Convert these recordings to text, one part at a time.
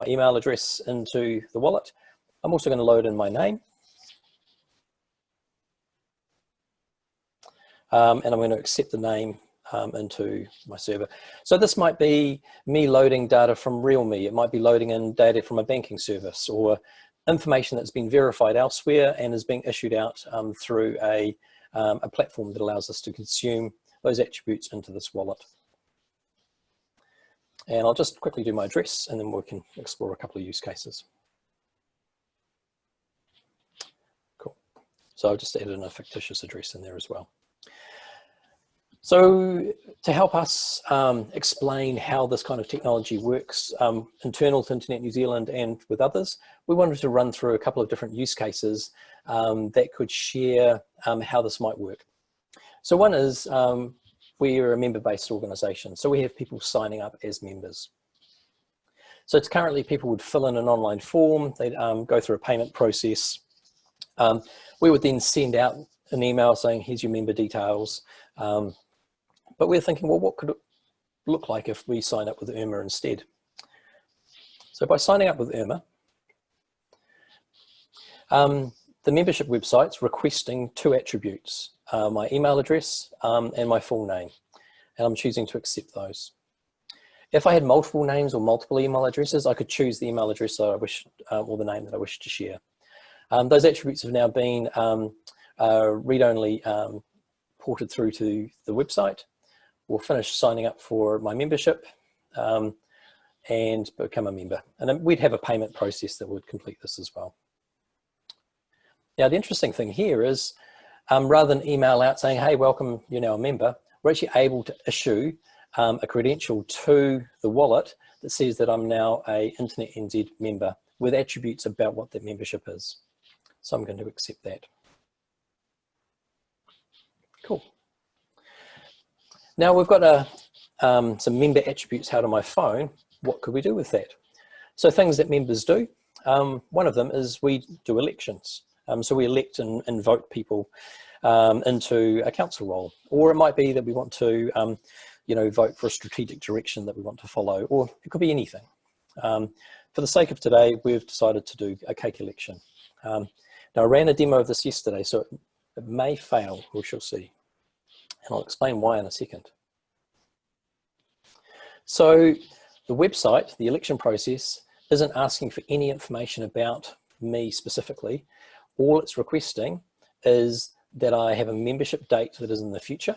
email address into the wallet. I'm also going to load in my name. And I'm going to accept the name into my server. So this might be me loading data from RealMe. It might be loading in data from a banking service or information that's been verified elsewhere and is being issued out through a platform that allows us to consume those attributes into this wallet. And I'll just quickly do my address and then we can explore a couple of use cases. Cool. So I've just added in a fictitious address in there as well. So to help us explain how this kind of technology works internal to Internet New Zealand and with others, we wanted to run through a couple of different use cases that could share how this might work. So one is we're a member-based organisation, so we have people signing up as members. So it's currently people would fill in an online form, they'd go through a payment process. We would then send out an email saying, here's your member details. But we're thinking, well, what could it look like if we sign up with IRMA instead? So by signing up with IRMA, the membership website's requesting two attributes, my email address and my full name, and I'm choosing to accept those. If I had multiple names or multiple email addresses, I could choose the email address that I wish, or the name that I wish to share. Those attributes have now been read-only ported through to the website. We'll finish signing up for my membership and become a member. And then we'd have a payment process that would complete this as well. Now, the interesting thing here is rather than email out saying, hey, welcome, you're now a member, we're actually able to issue a credential to the wallet that says that I'm now a InternetNZ member with attributes about what that membership is. So I'm going to accept that. Cool. Now we've got some member attributes out on my phone. What could we do with that? So things that members do, one of them is we do elections. So we elect and vote people into a council role, or it might be that we want to vote for a strategic direction that we want to follow, or it could be anything. For the sake of today, we've decided to do a cake election. Now I ran a demo of this yesterday, so it may fail, we shall see. And I'll explain why in a second. So the website, the election process, isn't asking for any information about me specifically. All it's requesting is that I have a membership date that is in the future,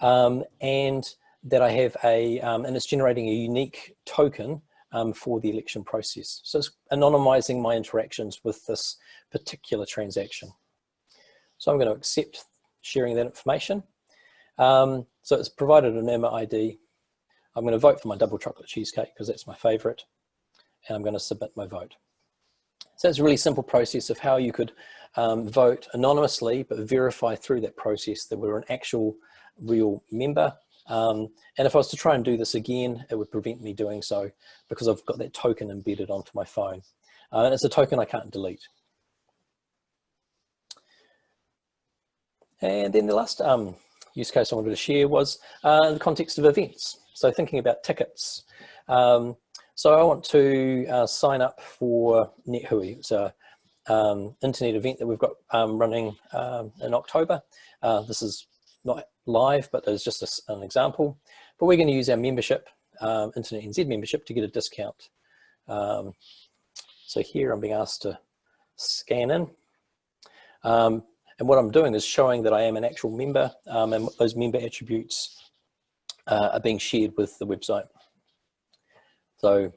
and that I have and it's generating a unique token for the election process. So it's anonymizing my interactions with this particular transaction. So I'm going to accept sharing that information. So it's provided an IRMA ID. I'm going to vote for my double chocolate cheesecake because that's my favorite, and I'm going to submit my vote. So it's a really simple process of how you could vote anonymously but verify through that process that we're an actual real member. And if I was to try and do this again, it would prevent me doing so because I've got that token embedded onto my phone. And it's a token I can't delete. And then the last use case I wanted to share was in the context of events. So thinking about tickets. So I want to sign up for NetHui. It's an internet event that we've got running in October. This is not live, but there's just an example. But we're going to use our membership, InternetNZ membership, to get a discount. So here I'm being asked to scan in. And what I'm doing is showing that I am an actual member, and those member attributes are being shared with the website. So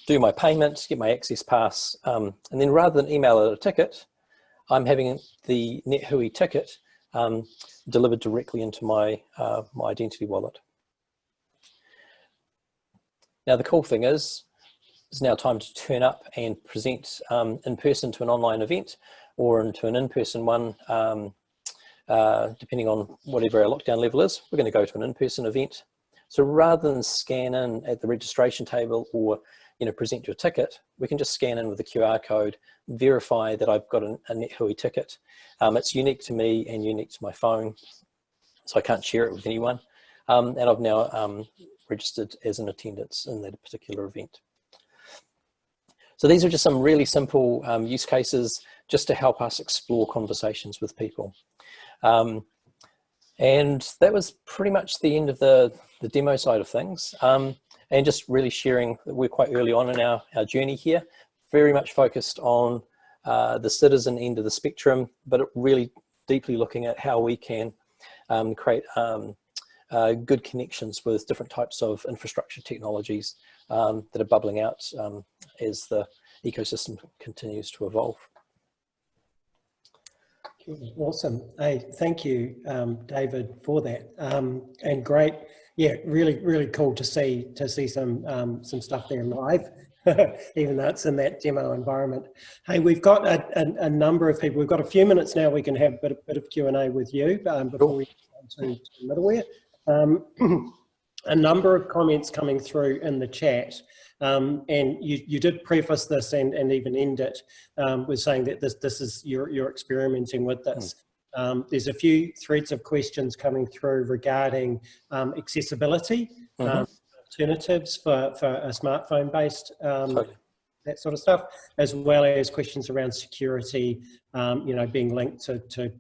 do my payment, get my access pass, and then rather than email out a ticket, I'm having the NetHui ticket delivered directly into my, my identity wallet. Now the cool thing is, it's now time to turn up and present in person to an online event or into an in-person one, depending on whatever our lockdown level is. We're going to go to an in-person event. So rather than scan in at the registration table or present your ticket, we can just scan in with the QR code, verify that I've got a NetHui ticket. It's unique to me and unique to my phone, so I can't share it with anyone. And I've now registered as an attendance in that particular event. So these are just some really simple use cases just to help us explore conversations with people. And that was pretty much the end of the demo side of things. And just really sharing that we're quite early on in our journey here, very much focused on the citizen end of the spectrum, but really deeply looking at how we can create good connections with different types of infrastructure technologies that are bubbling out as the ecosystem continues to evolve. Awesome. Hey, thank you, David, for that. And great, yeah, really cool to see some stuff there live, even though it's in that demo environment. Hey, we've got a number of people. We've got a few minutes now. We can have a bit of Q&A with you before we go on to middleware. A number of comments coming through in the chat. And you did preface this and even end it with saying that this is you're experimenting with this. There's a few threads of questions coming through regarding accessibility, alternatives for a smartphone based that sort of stuff, as well as questions around security, you know, being linked to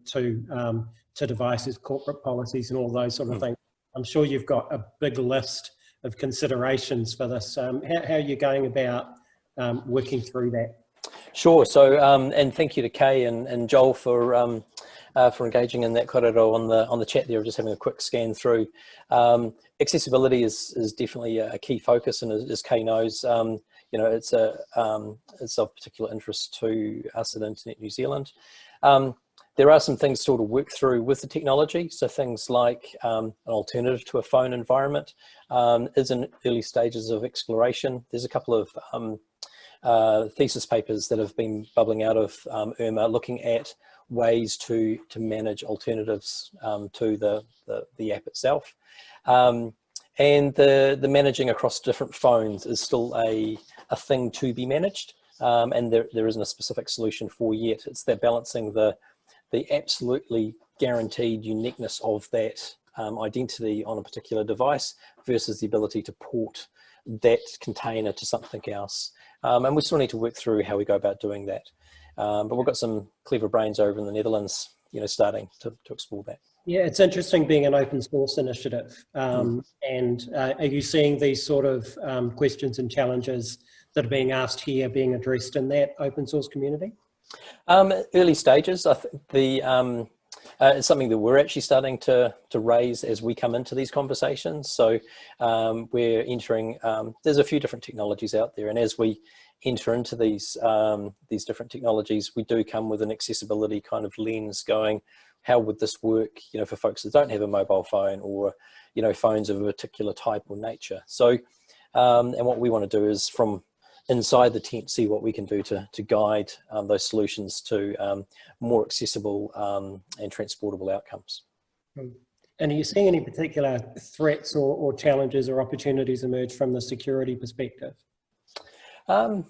devices, corporate policies, and all those sort of things. I'm sure you've got a big list of considerations for this. How are you going about working through that? Sure. So, and thank you to Kay and Joel for engaging in that korero on the chat there. Just having a quick scan through. Accessibility is definitely a key focus, and as Kay knows, you know, it's of particular interest to us at Internet New Zealand. There are some things still to work through with the technology. So things like an alternative to a phone environment is in early stages of exploration. There's a couple of thesis papers that have been bubbling out of IRMA looking at ways to manage alternatives to the app itself. And the managing across different phones is still a thing to be managed. And there isn't a specific solution for yet. It's that balancing the absolutely guaranteed uniqueness of that identity on a particular device versus the ability to port that container to something else. And we still need to work through how we go about doing that. But we've got some clever brains over in the Netherlands, you know, starting to explore that. Yeah, it's interesting being an open source initiative. And are you seeing these sort of questions and challenges that are being asked here being addressed in that open source community? Early stages. I think it's something that we're actually starting to raise as we come into these conversations. So we're entering, there's a few different technologies out there, and as we enter into these different technologies, we do come with an accessibility kind of lens going, how would this work, you know, for folks that don't have a mobile phone, or, you know, phones of a particular type or nature. So, and what we want to do is from inside the tent, see what we can do to guide those solutions to more accessible and transportable outcomes. And are you seeing any particular threats or challenges or opportunities emerge from the security perspective? I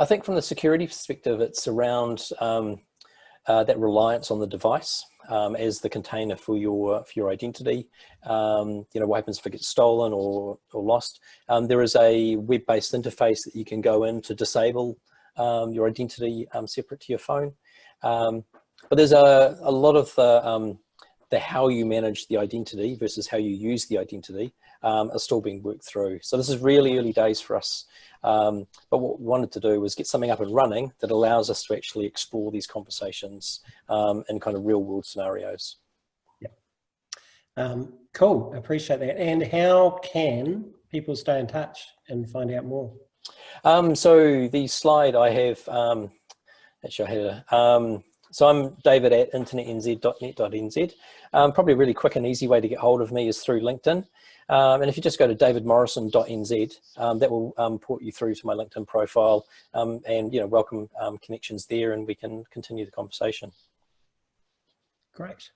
think from the security perspective, it's around that reliance on the device as the container for your identity. You know, what happens if it gets stolen or lost? There is a web-based interface that you can go in to disable your identity separate to your phone. But there's a lot of the how you manage the identity versus how you use the identity are still being worked through. So this is really early days for us. But what we wanted to do was get something up and running that allows us to actually explore these conversations in kind of real world scenarios. Yeah. Cool, appreciate that. And how can people stay in touch and find out more? So the slide I have, actually I had so I'm David at internetnz.net.nz. Probably a really quick and easy way to get hold of me is through LinkedIn. And if you just go to davidmorrison.nz, that will port you through to my LinkedIn profile, and, you know, welcome connections there, and we can continue the conversation. Great.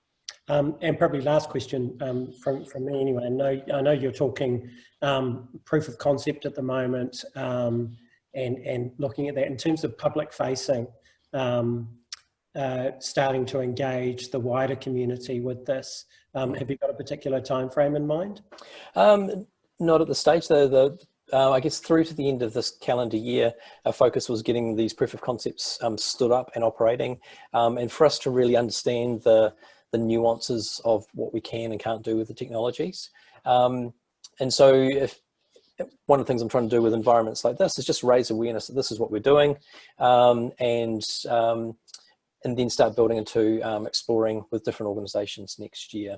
And probably last question from me anyway. I know you're talking proof of concept at the moment, and looking at that in terms of public facing, starting to engage the wider community with this. Have you got a particular time frame in mind? Not at this stage. The I guess through to the end of this calendar year, our focus was getting these proof of concepts stood up and operating, and for us to really understand the nuances of what we can and can't do with the technologies. And so if one of the things I'm trying to do with environments like this is just raise awareness that this is what we're doing, and then start building into exploring with different organizations next year.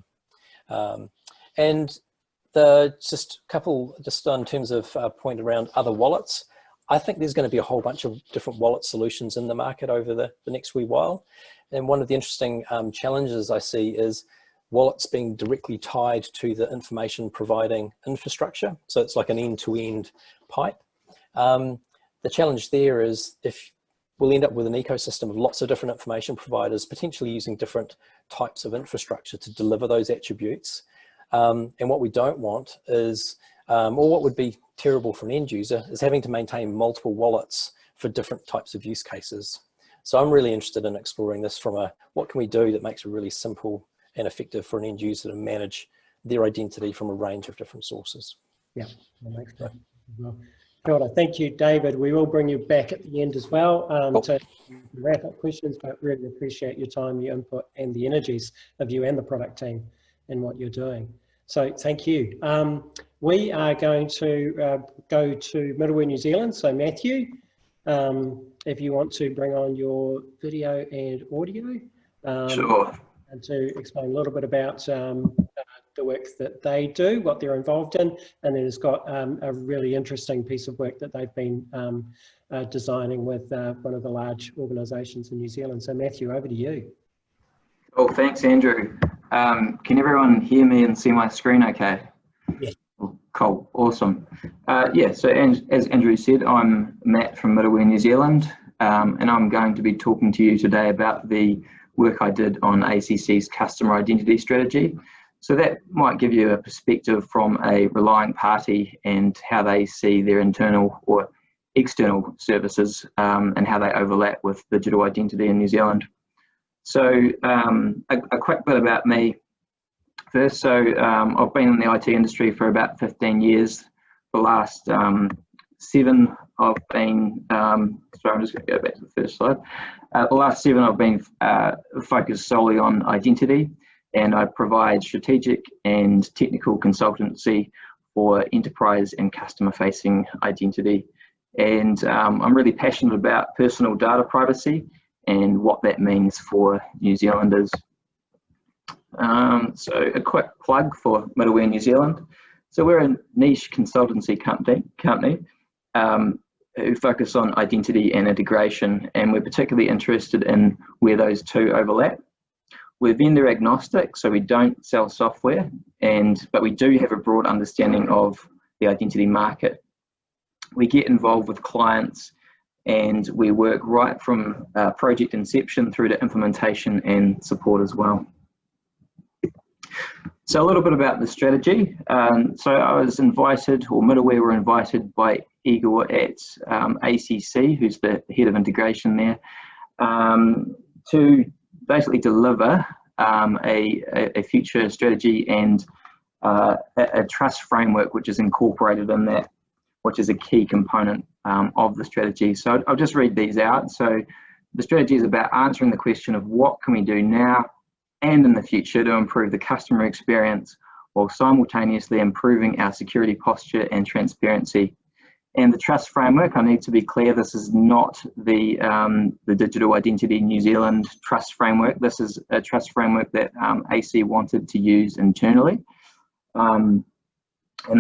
And just in terms of point around other wallets, I think there's going to be a whole bunch of different wallet solutions in the market over the next wee while. And one of the interesting challenges I see is wallets being directly tied to the information providing infrastructure. So it's like an end-to-end pipe. The challenge there is if we'll end up with an ecosystem of lots of different information providers, potentially using different types of infrastructure to deliver those attributes. And what we don't want is, or what would be terrible for an end user, is having to maintain multiple wallets for different types of use cases. So I'm really interested in exploring this from what can we do that makes it really simple and effective for an end user to manage their identity from a range of different sources. Yeah, that makes sense. Well, Kia ora. Thank you, David. We will bring you back at the end as well to wrap up questions, but really appreciate your time, your input, and the energies of you and the product team in what you're doing. So thank you. We are going to go to Middleware New Zealand. So Matthew, if you want to bring on your video and audio. Sure. And to explain a little bit about the work that they do, what they're involved in, and then it's got a really interesting piece of work that they've been designing with one of the large organisations in New Zealand. So Matthew, over to you. Oh, thanks, Andrew. Can everyone hear me and see my screen okay? Yes. Cool, awesome. Yeah, so as Andrew said, I'm Matt from Middleware New Zealand, and I'm going to be talking to you today about the work I did on ACC's customer identity strategy. So that might give you a perspective from a relying party and how they see their internal or external services and how they overlap with digital identity in New Zealand. So a quick bit about me first. So I've been in the IT industry for about 15 years. The last 7 I've been, sorry, I'm just going to go back to the first slide. The last 7 I've been focused solely on identity, and I provide strategic and technical consultancy for enterprise and customer-facing identity. And I'm really passionate about personal data privacy and what that means for New Zealanders. So a quick plug for Middleware New Zealand. So we're a niche consultancy company who focus on identity and integration, and we're particularly interested in where those two overlap. We're vendor agnostic, so we don't sell software, but we do have a broad understanding of the identity market. We get involved with clients and we work right from project inception through to implementation and support as well. So a little bit about the strategy. So I was invited, or Middleware were invited by Igor at ACC, who's the head of integration there, to basically deliver a future strategy and a trust framework which is incorporated in that, which is a key component of the strategy. So I'll just read these out. So the strategy is about answering the question of what can we do now and in the future to improve the customer experience while simultaneously improving our security posture and transparency. And the trust framework, I need to be clear, this is not the Digital Identity New Zealand trust framework. This is a trust framework that AC wanted to use internally. And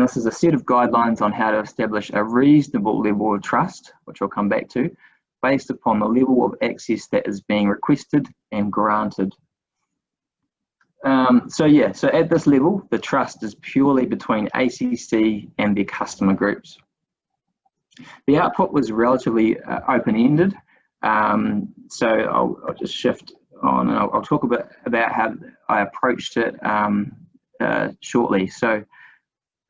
this is a set of guidelines on how to establish a reasonable level of trust, which I'll come back to, based upon the level of access that is being requested and granted. So at this level, the trust is purely between ACC and their customer groups. The output was relatively open-ended, so I'll just shift on and I'll talk a bit about how I approached it shortly. So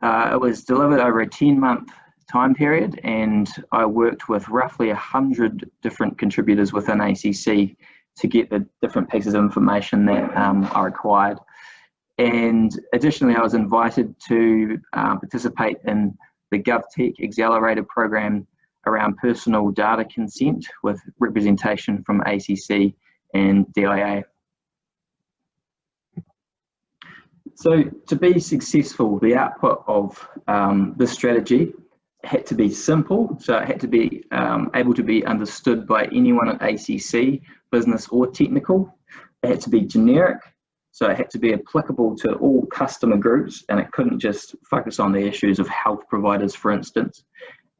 it was delivered over a 10-month time period, and I worked with roughly 100 different contributors within ACC to get the different pieces of information that are required. And additionally, I was invited to participate in the GovTech Accelerator program around personal data consent with representation from ACC and DIA. So to be successful, the output of this strategy had to be simple, so it had to be able to be understood by anyone at ACC, business or technical. It had to be generic, so it had to be applicable to all customer groups, and it couldn't just focus on the issues of health providers, for instance.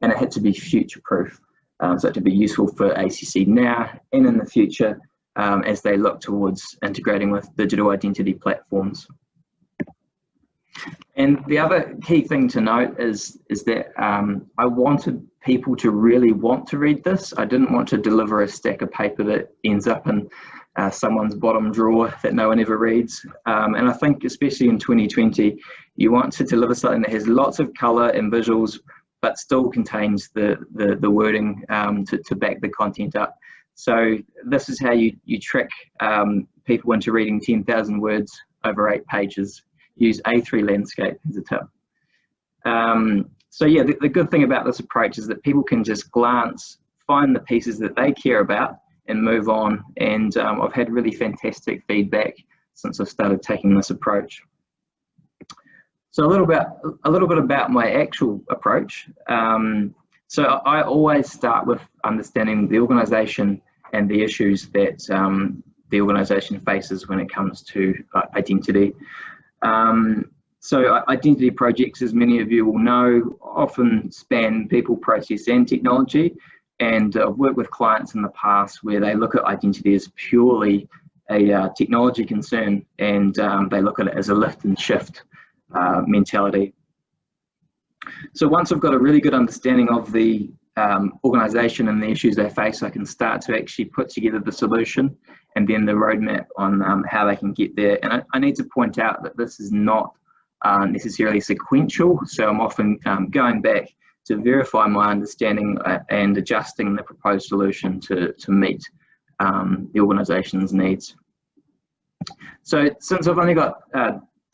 And it had to be future-proof, so it had to be useful for ACC now and in the future as they look towards integrating with digital identity platforms. And the other key thing to note is that I wanted people to really want to read this. I didn't want to deliver a stack of paper that ends up in someone's bottom drawer that no one ever reads. And I think especially in 2020, you want to deliver something that has lots of colour and visuals, but still contains the wording to back the content up. So this is how you trick people into reading 10,000 words over 8 pages. Use A3 landscape as a tip. So yeah, the good thing about this approach is that people can just glance, find the pieces that they care about and move on. And I've had really fantastic feedback since I started taking this approach. So a little bit about my actual approach. So I always start with understanding the organisation and the issues that the organisation faces when it comes to identity. So identity projects, as many of you will know, often span people, process and technology. And I've worked with clients in the past where they look at identity as purely a technology concern, and they look at it as a lift and shift mentality. So once I've got a really good understanding of the organisation and the issues they face, I can start to actually put together the solution and then the roadmap on how they can get there. And I need to point out that this is not necessarily sequential, so I'm often going back to verify my understanding and adjusting the proposed solution to meet the organisation's needs. So since I've only got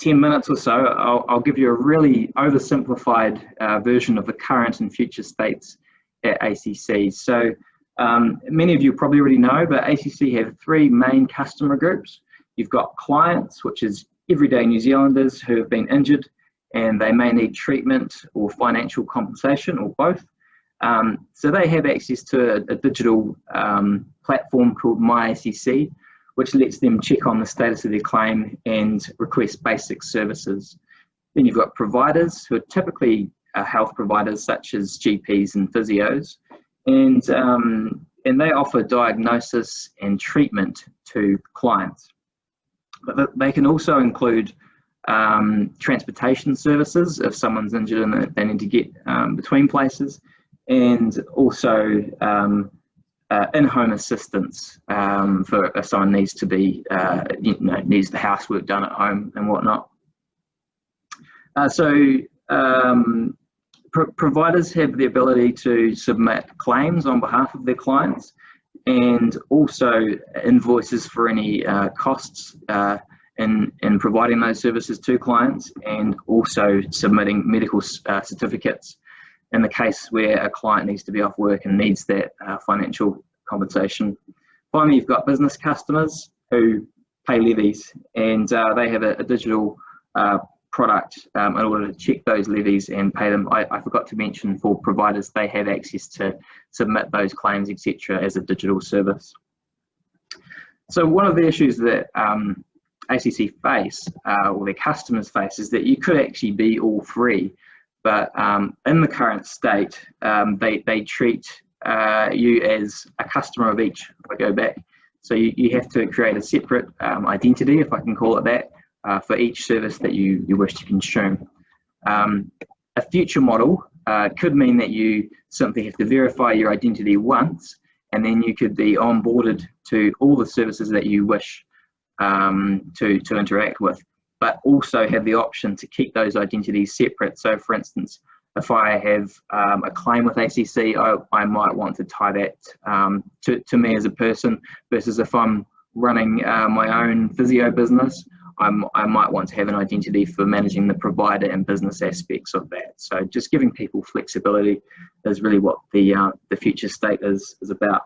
10 minutes or so, I'll give you a really oversimplified version of the current and future states at ACC. So many of you probably already know, but ACC have 3 main customer groups. You've got clients, which is everyday New Zealanders who have been injured and they may need treatment or financial compensation or both. So they have access to a digital platform called MyACC, which lets them check on the status of their claim and request basic services. Then you've got providers who are typically health providers such as GPs and physios, and they offer diagnosis and treatment to clients. But they can also include transportation services if someone's injured and they need to get between places, and also in-home assistance for if someone needs to be, needs the housework done at home and whatnot. Providers have the ability to submit claims on behalf of their clients and also invoices for any costs in providing those services to clients, and also submitting medical certificates in the case where a client needs to be off work and needs that financial compensation. Finally, you've got business customers who pay levies, and they have a digital product in order to check those levies and pay them. I forgot to mention, for providers, they have access to submit those claims, etc., as a digital service. So one of the issues that ACC face, or their customers face, is that you could actually be all free, but in the current state, they treat you as a customer of each. If I go back, so you have to create a separate identity, if I can call it that, for each service that you wish to consume. A future model could mean that you simply have to verify your identity once, and then you could be onboarded to all the services that you wish to interact with, but also have the option to keep those identities separate. So for instance, if I have a claim with ACC, I might want to tie that to me as a person, versus if I'm running my own physio business, I might want to have an identity for managing the provider and business aspects of that. So just giving people flexibility is really what the future state is about.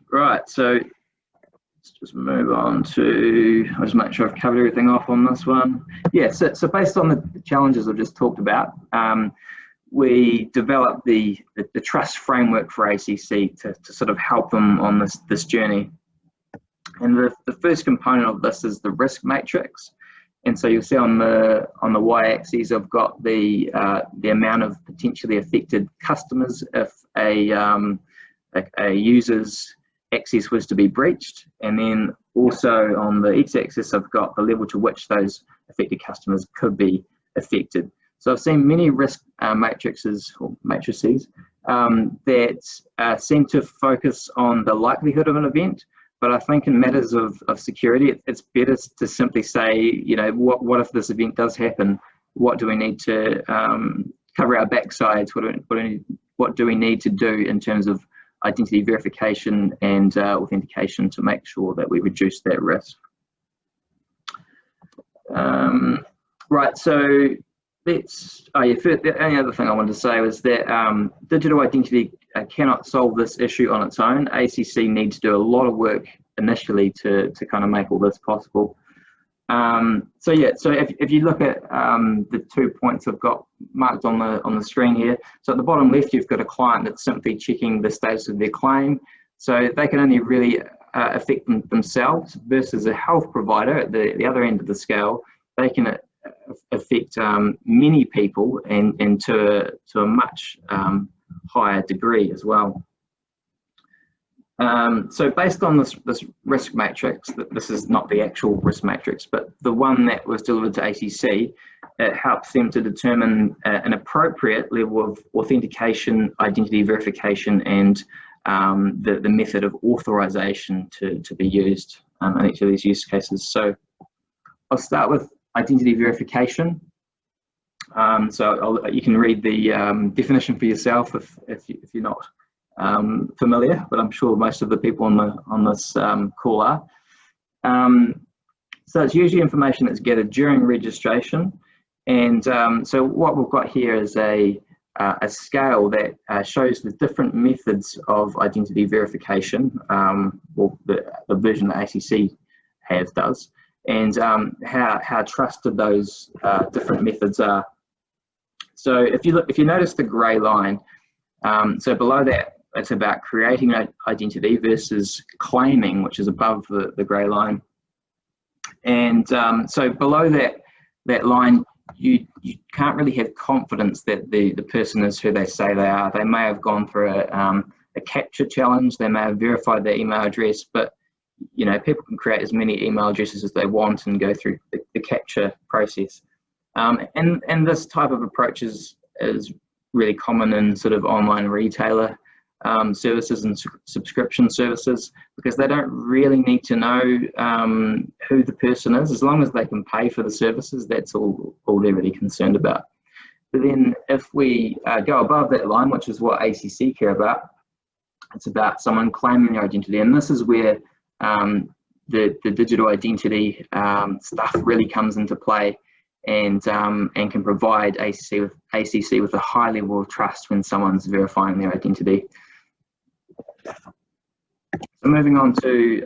Right, so let's just move on to, I'll just make sure I've covered everything off on this one. Yeah, so based on the challenges I've just talked about, we developed the trust framework for ACC to sort of help them on this journey. And the first component of this is the risk matrix. And so you'll see on the y-axis, I've got the amount of potentially affected customers if a user's access was to be breached. And then also on the x-axis, I've got the level to which those affected customers could be affected. So I've seen many risk matrices that seem to focus on the likelihood of an event. But I think in matters of security, it's better to simply say, you know, what if this event does happen? What do we need to cover our backsides? What do we need to do in terms of identity verification and authentication to make sure that we reduce that risk? Right, so the only other thing I wanted to say was that digital identity cannot solve this issue on its own. ACC needs to do a lot of work initially to kind of make all this possible. So yeah, so if you look at the 2 points I've got marked on the screen here, so at the bottom left you've got a client that's simply checking the status of their claim. So they can only really affect themselves, versus a health provider at the other end of the scale. They can affect many people and to a much higher degree as well. So based on this risk matrix, this is not the actual risk matrix, but the one that was delivered to ACC, it helps them to determine an appropriate level of authentication, identity verification, and the method of authorization to be used in each of these use cases. So I'll start with identity verification. So you can read the definition for yourself if you're not familiar, but I'm sure most of the people on this call are. So it's usually information that's gathered during registration, and so what we've got here is a scale that shows the different methods of identity verification, or the version that ACC does, and how trusted those different methods are. So if you notice the grey line, so below that, it's about creating an identity versus claiming, which is above the grey line. And so below that line, you can't really have confidence that the person is who they say they are. They may have gone through a capture challenge, they may have verified their email address, but you know, people can create as many email addresses as they want and go through the capture process. And this type of approach is really common in sort of online retailer services and subscription services, because they don't really need to know who the person is. As long as they can pay for the services, that's all they're really concerned about. But then if we go above that line, which is what ACC care about, it's about someone claiming their identity. And this is where the digital identity stuff really comes into play, and can provide ACC with a high level of trust when someone's verifying their identity. So moving on to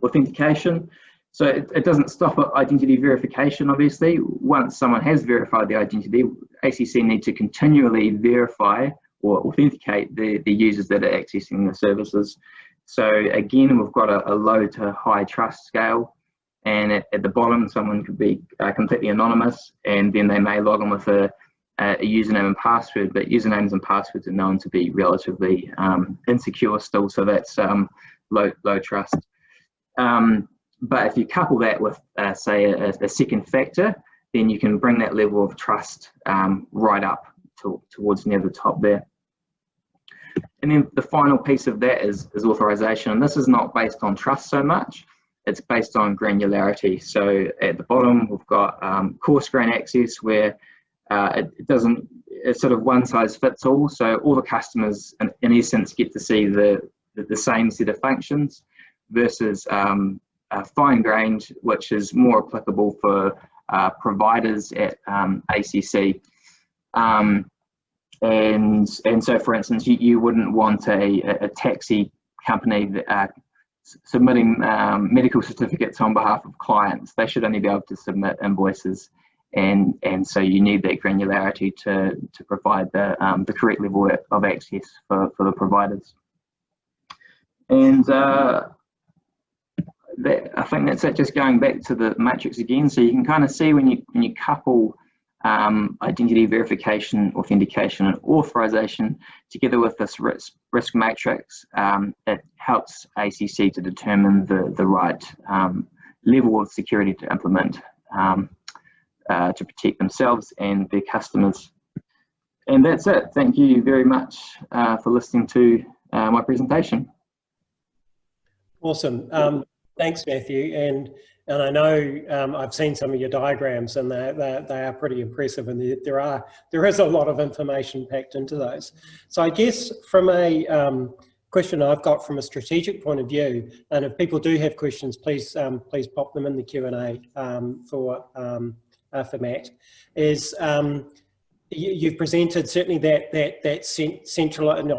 authentication. So it doesn't stop at identity verification, obviously. Once someone has verified the identity, ACC need to continually verify or authenticate the users that are accessing the services. So again, we've got a low to high trust scale, and at the bottom, someone could be completely anonymous, and then they may log in with a username and password, but usernames and passwords are known to be relatively insecure still, so that's low trust. But if you couple that with, say, a second factor, then you can bring that level of trust right up towards near the top there. And then the final piece of that is authorization, and this is not based on trust so much, it's based on granularity. So at the bottom, we've got coarse grain access, where it's sort of one size fits all. So all the customers, in essence, get to see the same set of functions. versus fine-grained, which is more applicable for providers at ACC. And so, for instance, you wouldn't want a taxi company that, submitting medical certificates on behalf of clients. They should only be able to submit invoices, and so you need that granularity to provide the correct level of access for the providers. And I think that's it. Just going back to the matrix again, so you can kind of see when you couple identity verification, authentication, and authorization together with this risk matrix, it helps ACC to determine the right level of security to implement to protect themselves and their customers. And that's it. Thank you very much for listening to my presentation. Awesome. Thanks, Matthew. And I know I've seen some of your diagrams, and they are pretty impressive, and there is a lot of information packed into those. So I guess from a question I've got from a strategic point of view, and if people do have questions, please pop them in the Q&A for Matt. Is you've presented certainly that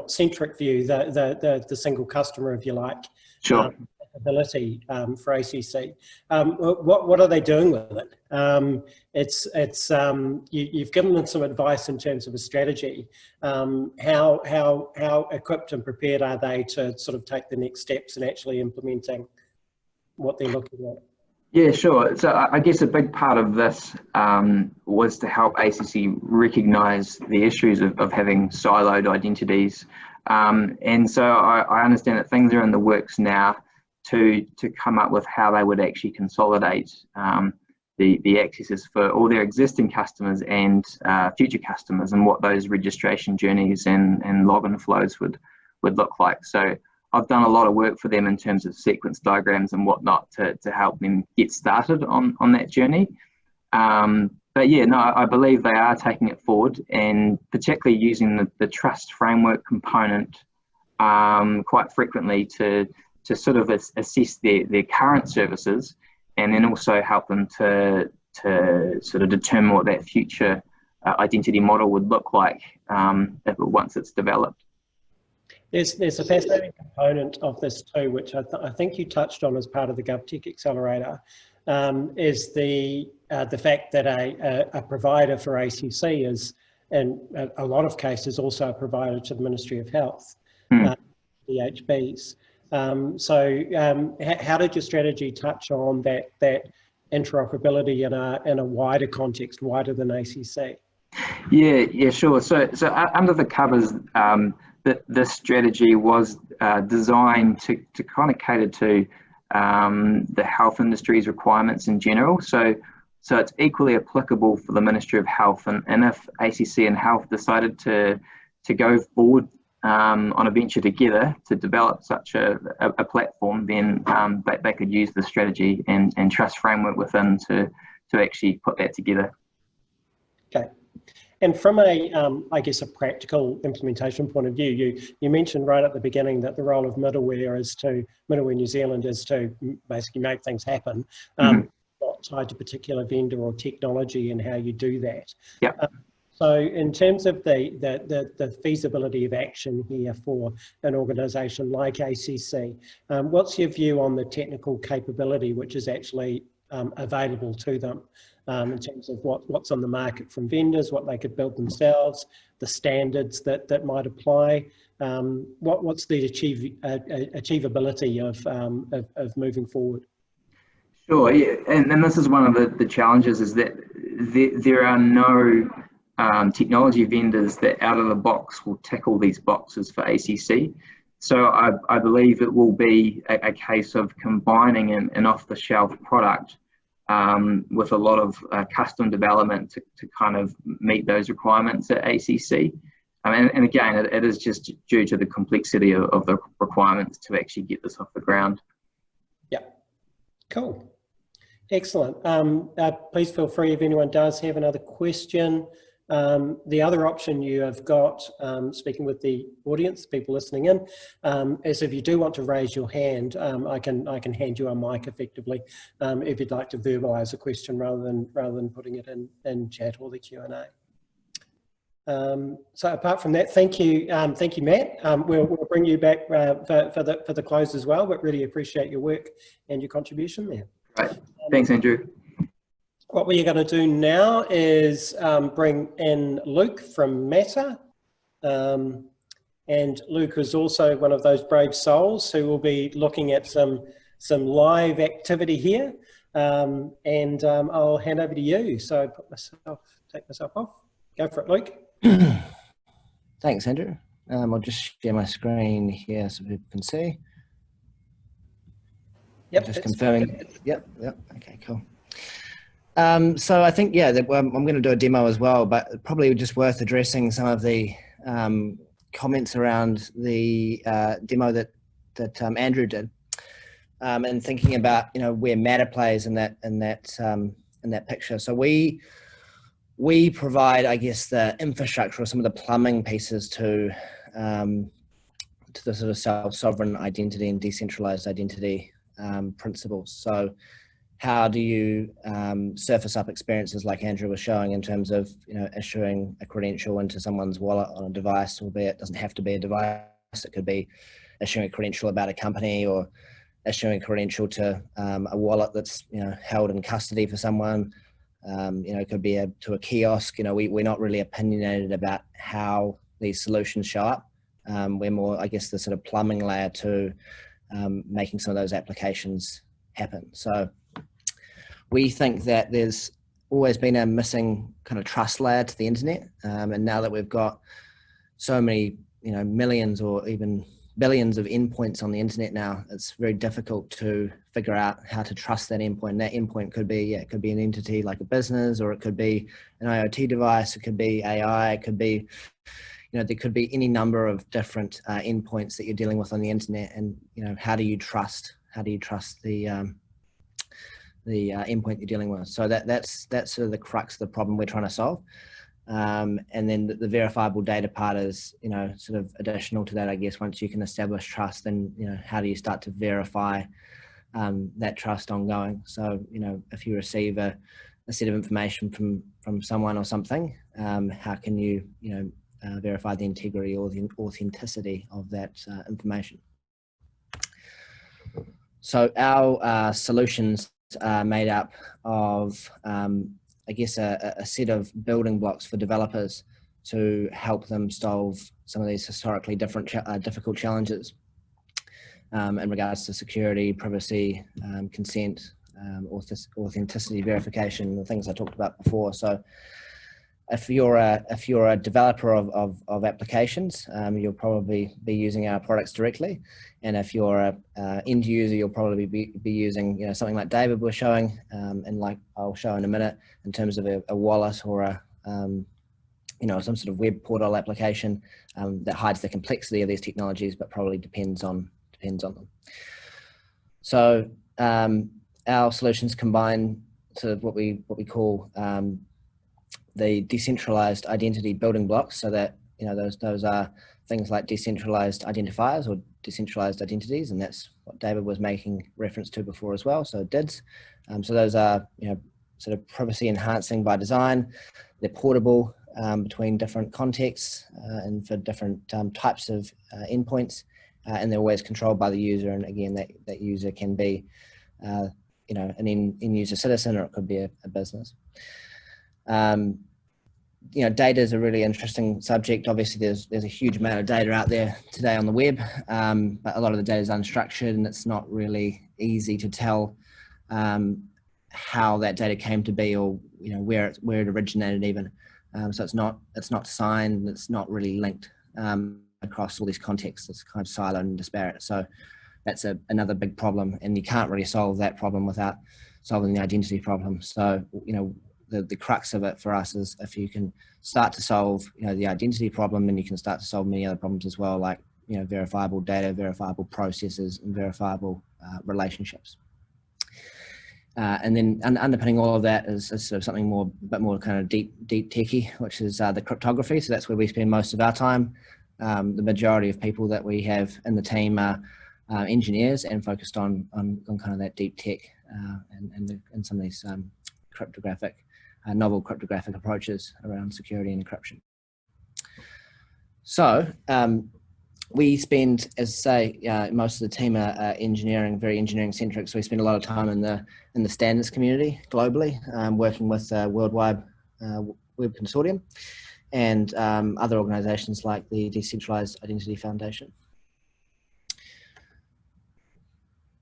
centric view, the single customer, if you like. Sure. Ability for ACC. What are they doing with it? You've given them some advice in terms of a strategy. How equipped and prepared are they to sort of take the next steps in actually implementing what they're looking at? Yeah, sure. So I guess a big part of this was to help ACC recognise the issues of having siloed identities. And so I understand that things are in the works now to come up with how they would actually consolidate the accesses for all their existing customers and future customers, and what those registration journeys and login flows would look like. So I've done a lot of work for them in terms of sequence diagrams and whatnot to help them get started on that journey. But yeah, no, I believe they are taking it forward, and particularly using the trust framework component quite frequently to sort of assess their current services, and then also help them to sort of determine what that future identity model would look like once it's developed. There's a fascinating component of this too, which I think you touched on as part of the GovTech Accelerator, is the fact that a provider for ACC is, in a lot of cases, also a provider to the Ministry of Health, DHBs. So how did your strategy touch on that interoperability in a wider context, wider than ACC? Yeah, sure. So under the covers, this strategy was designed to kind of cater to the health industry's requirements in general. So it's equally applicable for the Ministry of Health, and if ACC and Health decided to go forward on a venture together to develop such a platform, then they could use the strategy and trust framework within to actually put that together. Okay. And from I guess, a practical implementation point of view, you mentioned right at the beginning that the role of Middleware New Zealand is to basically make things happen, not tied to particular vendor or technology and how you do that. Yeah. So in terms of the feasibility of action here for an organisation like ACC, what's your view on the technical capability which is actually available to them in terms of what's on the market from vendors, what they could build themselves, the standards that might apply? What's the achievability of moving forward? Sure, yeah, and this is one of the challenges, is that there are no technology vendors that out of the box will tick all these boxes for ACC. So I believe it will be a case of combining an off-the-shelf product with a lot of custom development to kind of meet those requirements at ACC. And again, it is just due to the complexity of the requirements to actually get this off the ground. Yeah, cool. Excellent. Please feel free if anyone does have another question The other option you have got, speaking with the audience, people listening in, is if you do want to raise your hand, I can hand you a mic effectively if you'd like to verbalise a question rather than putting it in chat or the Q&A. So apart from that, thank you, Matt. We'll bring you back for the close as well, but really appreciate your work and your contribution there. Right. Thanks, Andrew. What we're going to do now is bring in Luke from Mattr. And Luke is also one of those brave souls who will be looking at some live activity here. And I'll hand over to you. So take myself off. Go for it, Luke. Thanks, Andrew. I'll just share my screen here so people can see. Yep. Just confirming. Yep. Okay, cool. So I think, yeah, I'm going to do a demo as well, but probably just worth addressing some of the comments around the demo that Andrew did, and thinking about, you know, where Mattr plays in that picture. So we provide, I guess, the infrastructure or some of the plumbing pieces to the sort of self-sovereign identity and decentralized identity principles. So how do you surface up experiences like Andrew was showing in terms of, you know, issuing a credential into someone's wallet on a device, albeit it doesn't have to be a device. It could be issuing a credential about a company, or issuing a credential to a wallet that's, you know, held in custody for someone. You know, it could be to a kiosk. You know, we're not really opinionated about how these solutions show up. We're more, I guess, the sort of plumbing layer to making some of those applications happen. So we think that there's always been a missing kind of trust layer to the internet. And now that we've got so many, you know, millions or even billions of endpoints on the internet now, it's very difficult to figure out how to trust that endpoint. That endpoint could be, yeah, it could be an entity like a business, or it could be an IoT device, it could be AI, it could be, you know, there could be any number of different endpoints that you're dealing with on the internet. And, you know, how do you trust the endpoint you're dealing with? So that's sort of the crux of the problem we're trying to solve. And then the verifiable data part is, you know, sort of additional to that, I guess. Once you can establish trust, then, you know, how do you start to verify that trust ongoing? So, you know, if you receive a set of information from someone or something, how can you, you know, verify the integrity or the authenticity of that information? So our solutions are made up of, I guess, a set of building blocks for developers to help them solve some of these historically difficult challenges in regards to security, privacy, consent, authenticity verification, the things I talked about before. So if you're a developer of applications, you'll probably be using our products directly. And if you're a end user, you'll probably be using, you know, something like David was showing, and like I'll show in a minute, in terms of a wallet or a you know, some sort of web portal application that hides the complexity of these technologies, but probably depends on them. So our solutions combine sort of what we call the decentralized identity building blocks, so that, you know, those are things like decentralized identifiers or decentralized identities, and that's what David was making reference to before as well. So DINZ. So those are, you know, sort of privacy enhancing by design. They're portable between different contexts and for different types of endpoints, and they're always controlled by the user. And again, that user can be, you know, an end user citizen, or it could be a business. You know, data is a really interesting subject. Obviously, there's a huge amount of data out there today on the web, but a lot of the data is unstructured, and it's not really easy to tell how that data came to be, or, you know, where it originated even. So it's not signed, and it's not really linked across all these contexts. It's kind of siloed and disparate. So that's another big problem, and you can't really solve that problem without solving the identity problem. So, you know, the crux of it for us is if you can start to solve, you know, the identity problem, then you can start to solve many other problems as well, like, you know, verifiable data, verifiable processes, and verifiable relationships. And then underpinning all of that is sort of something a bit more kind of deep techie, which is the cryptography. So that's where we spend most of our time. The majority of people that we have in the team are engineers and focused on kind of that deep tech and some of these novel cryptographic approaches around security and encryption. So we spend, as I say, most of the team are very engineering centric. So we spend a lot of time in the standards community globally, working with Worldwide Web Consortium and other organizations like the Decentralized Identity Foundation.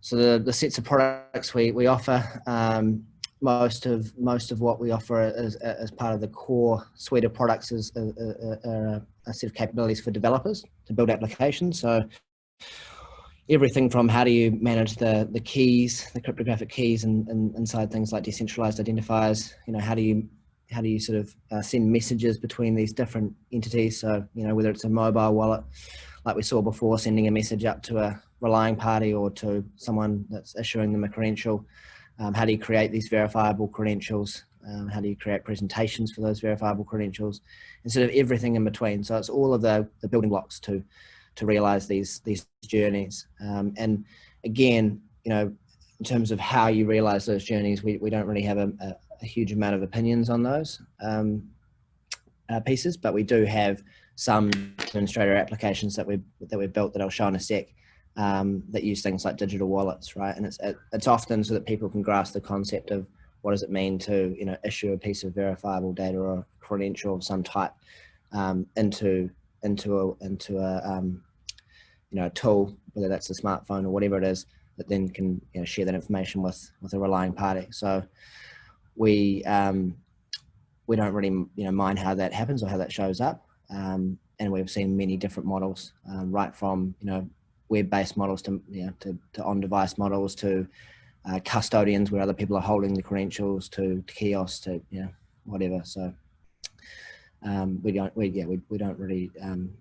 So the sets of products we offer, most of what we offer as part of the core suite of products is a set of capabilities for developers to build applications. So everything from how do you manage the keys, the cryptographic keys, and inside things like decentralized identifiers. How do you sort of send messages between these different entities? So whether it's a mobile wallet, like we saw before, sending a message up to a relying party or to someone that's issuing them a credential. How do you create these verifiable credentials? How do you create presentations for those verifiable credentials? And sort of everything in between. So it's all of the building blocks to realize these journeys. And again, in terms of how you realize those journeys, we don't really have a huge amount of opinions on those pieces, but we do have some demonstrator applications that we've built that I'll show in a sec, that use things like digital wallets, right? And it's often so that people can grasp the concept of what does it mean to issue a piece of verifiable data or a credential of some type into a tool, whether that's a smartphone or whatever it is, that then can share that information with a relying party. So we don't really mind how that happens or how that shows up, and we've seen many different models, right from web-based models to on-device models to custodians where other people are holding the credentials to kiosks to whatever. So we don't really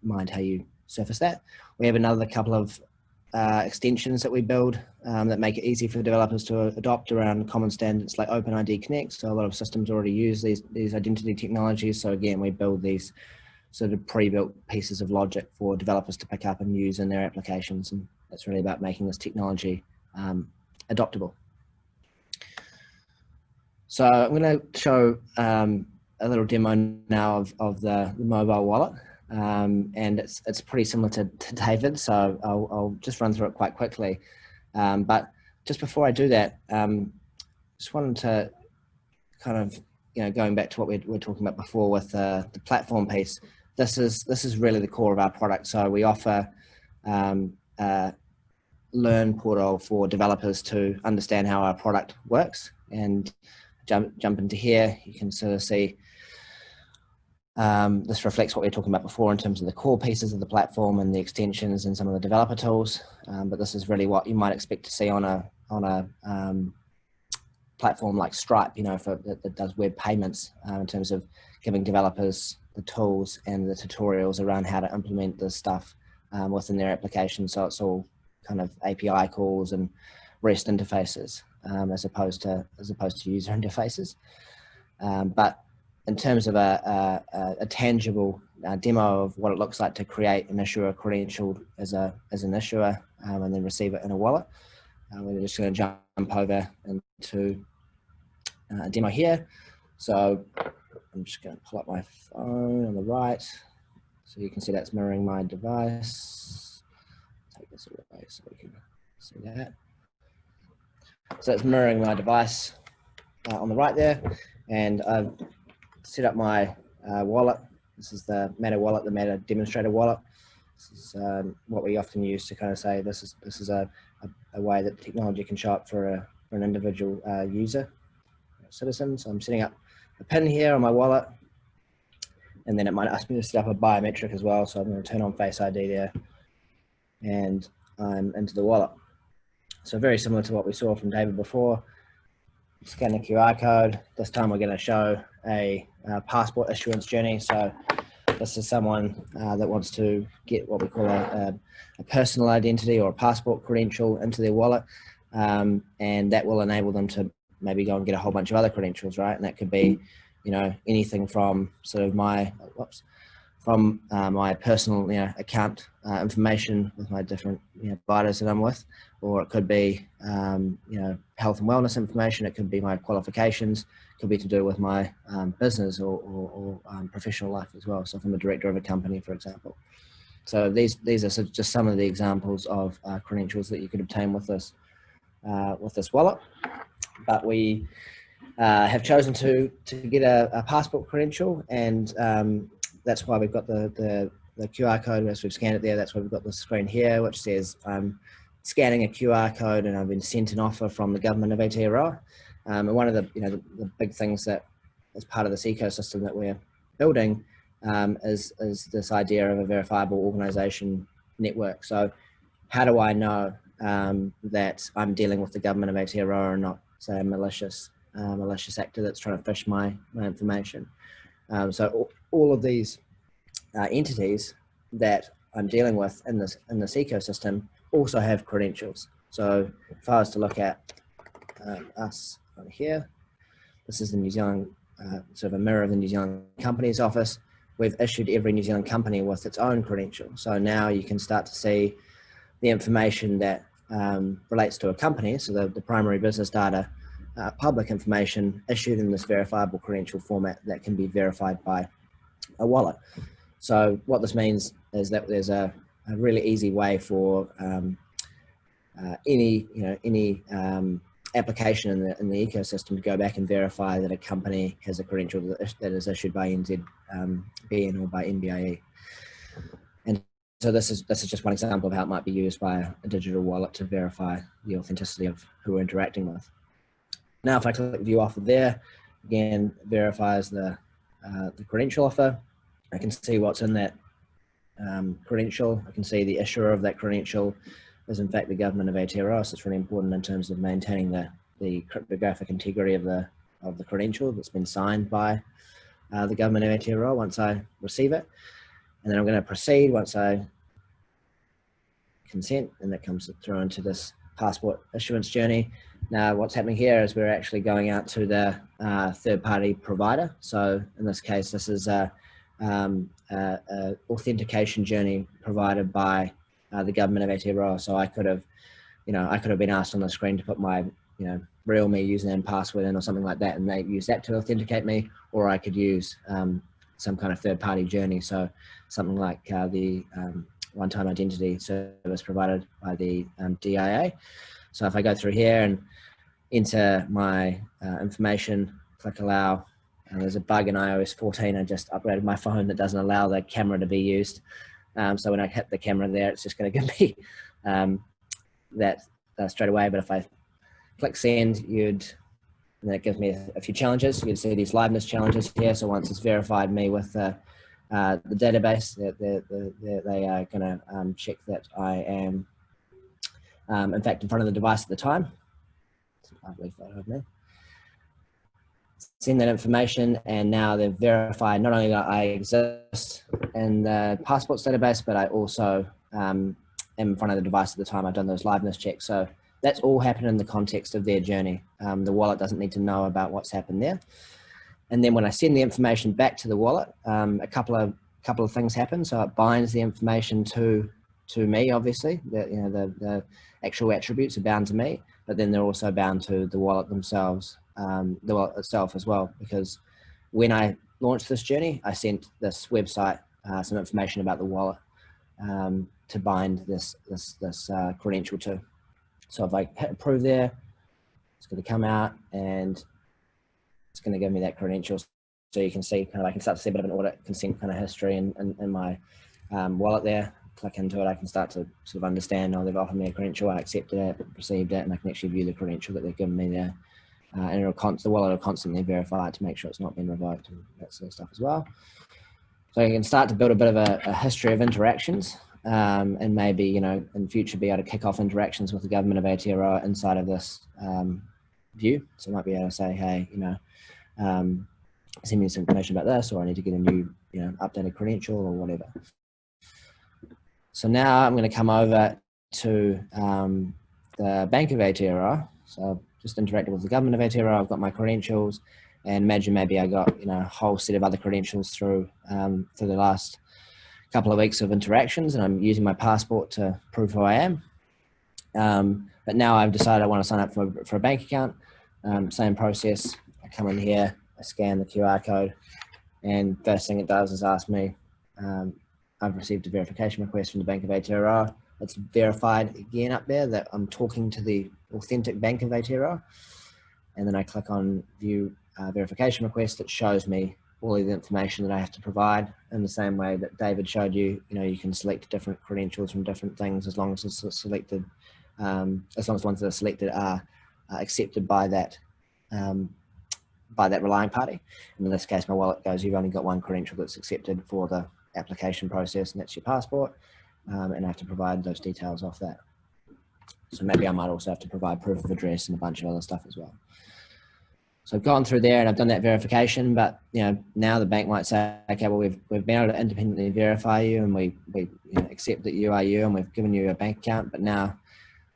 mind how you surface that. We have another couple of extensions that we build that make it easy for developers to adopt around common standards like OpenID Connect. So a lot of systems already use these identity technologies. So again, we build these sort of pre-built pieces of logic for developers to pick up and use in their applications. And that's really about making this technology adoptable. So I'm going to show a little demo now of the mobile wallet. And it's pretty similar to David, so I'll just run through it quite quickly. But just before I do that, just wanted to kind of, going back to what we were talking about before with the platform piece. This is really the core of our product. So we offer a learn portal for developers to understand how our product works. And jump into here, you can sort of see this reflects what we were talking about before in terms of the core pieces of the platform and the extensions and some of the developer tools. But this is really what you might expect to see on a platform like Stripe, that does web payments, in terms of giving developers the tools and the tutorials around how to implement this stuff within their application. So it's all kind of API calls and REST interfaces, as opposed to user interfaces. But in terms of a tangible demo of what it looks like to create and issue a credential as an issuer, and then receive it in a wallet, we're just going to jump over into a demo here. So I'm just going to pull up my phone on the right, so you can see that's mirroring my device. Take this away so we can see that. So it's mirroring my device on the right there, and I've set up my wallet. This is the Mattr wallet, the Mattr Demonstrator wallet. This is what we often use to kind of say this is a way that technology can show up for an individual user, citizen. So I'm setting up a pin here on my wallet, and then it might ask me to set up a biometric as well. So I'm going to turn on Face ID there, and I'm into the wallet. So very similar to what we saw from David before. Scan the QR code. This time we're going to show a passport issuance journey. So this is someone that wants to get what we call a personal identity or a passport credential into their wallet, and that will enable them to maybe go and get a whole bunch of other credentials, right? And that could be, you know, anything from sort of my, my personal, you know, account information with my different, you know, providers that I'm with, or it could be, you know, health and wellness information. It could be my qualifications. It could be to do with my business or professional life as well. So if I'm a director of a company, for example. So these are just some of the examples of credentials that you could obtain with this wallet. But we have chosen to get a passport credential, and that's why we've got the QR code as we've scanned it there. That's why we've got the screen here, which says I'm scanning a QR code and I've been sent an offer from the government of Aotearoa. And one of the, you know, the big things that is part of this ecosystem that we're building is this idea of a verifiable organisation network. So how do I know that I'm dealing with the government of Aotearoa and not, say, a malicious actor that's trying to phish my information? So all of these entities that I'm dealing with in this ecosystem also have credentials. So if I was to look at us over here, this is the New Zealand, sort of a mirror of the New Zealand Companies Office. We've issued every New Zealand company with its own credential. So now you can start to see the information that relates to a company. So the primary business data, public information issued in this verifiable credential format that can be verified by a wallet. So what this means is that there's a really easy way for any application in the ecosystem to go back and verify that a company has a credential that is issued by NZBN or by NBIE. And so this is just one example of how it might be used by a digital wallet to verify the authenticity of who we're interacting with. Now, if I click view offer there, again, it verifies the credential offer. I can see what's in that credential. I can see the issuer of that credential is in fact the government of Aotearoa. So it's really important in terms of maintaining the cryptographic integrity of the credential that's been signed by the government of Aotearoa once I receive it. And then I'm going to proceed once I consent, and that comes through into this passport issuance journey. Now what's happening here is we're actually going out to the third-party provider. So in this case, this is a authentication journey provided by the government of Aotearoa. So I could have been asked on the screen to put my, real me username and password in or something like that, and they use that to authenticate me, or I could use some kind of third-party journey. So something like the one-time identity service provided by the DIA. So if I go through here and enter my information, click allow, and there's a bug in iOS 14. I just upgraded my phone that doesn't allow the camera to be used. So when I hit the camera there, it's just going to give me that straight away. But if I click send, and then it gives me a few challenges. You'd see these liveness challenges here. So once it's verified me with the database, they are going to check that I am, in fact, in front of the device at the time. It's a lovely photo of me. Send that information, and now they've verified not only that I exist in the passports database, but I also am in front of the device at the time I've done those liveness checks. So that's all happened in the context of their journey. The wallet doesn't need to know about what's happened there. And then when I send the information back to the wallet, a couple of things happen. So it binds the information to me, obviously. The actual attributes are bound to me, but then they're also bound to the wallet themselves. The wallet itself as well, because when I launched this journey, I sent this website some information about the wallet to bind this credential to. So if I hit approve there, it's going to come out and it's going to give me that credential. So you can see I can start to see a bit of an audit consent kind of history in my wallet there. Click into it, I can start to sort of understand, they've offered me a credential, I accepted it, received it, and I can actually view the credential that they've given me there. And the wallet will constantly verify it to make sure it's not been revoked and that sort of stuff as well. So you can start to build a bit of a history of interactions, and maybe, in future be able to kick off interactions with the government of Aotearoa inside of this view. So I might be able to say, hey, send me some information about this, or I need to get a new, updated credential or whatever. So now I'm going to come over to the Bank of Aotearoa. So just interacted with the government of Aotearoa. I've got my credentials, and imagine maybe I got, you know, a whole set of other credentials through for the last couple of weeks of interactions, and I'm using my passport to prove who I am. But now I've decided I want to sign up for a bank account. Same process. I come in here, I scan the QR code, and first thing it does is ask me, I've received a verification request from the Bank of Aotearoa. It's verified again up there that I'm talking to the authentic Bank of Aotearoa. And then I click on view verification request. It shows me all of the information that I have to provide, in the same way that David showed you. You know, you can select different credentials from different things as long as it's selected, as long as ones that are selected are accepted by that relying party. And in this case, my wallet goes, you've only got one credential that's accepted for the application process, and that's your passport. And I have to provide those details off that. So maybe I might also have to provide proof of address and a bunch of other stuff as well. So I've gone through there and I've done that verification, but you know, now the bank might say, okay, well, we've been able to independently verify you, and we you know, accept that you are you, and we've given you a bank account, but now